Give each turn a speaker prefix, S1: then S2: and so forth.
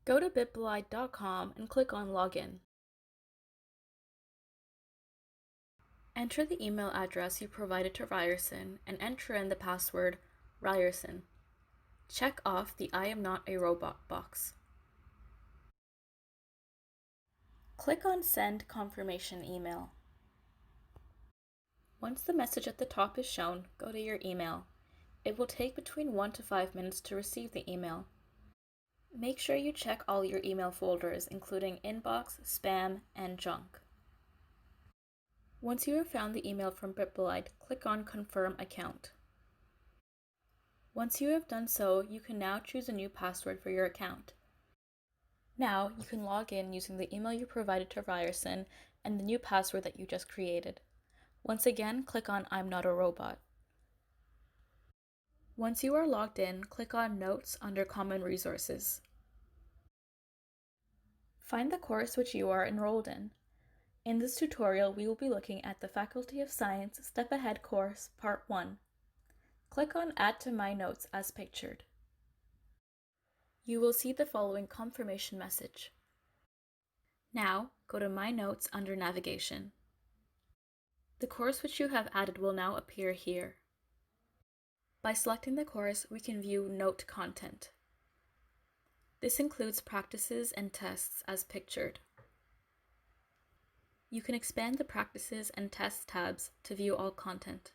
S1: Go to bitbolide.com and click on Login. Enter the email address you provided to Ryerson and enter in the password Ryerson. Check off the I am not a robot box. Click on Send Confirmation Email. Once the message at the top is shown, go to your email. It will take between 1 to 5 minutes to receive the email. Make sure you check all your email folders, including inbox, spam, and junk. Once you have found the email from Bitbolide, click on Confirm Account. Once you have done so, you can now choose a new password for your account. Now, you can log in using the email you provided to Ryerson and the new password that you just created. Once again, click on I'm not a robot. Once you are logged in, click on Notes under Common Resources. Find the course which you are enrolled in. In this tutorial, we will be looking at the Faculty of Science Step Ahead course, Part 1. Click on Add to My Notes as pictured. You will see the following confirmation message. Now, go to My Notes under Navigation. The course which you have added will now appear here. By selecting the course, we can view Note content. This includes practices and tests as pictured. You can expand the Practices and Tests tabs to view all content.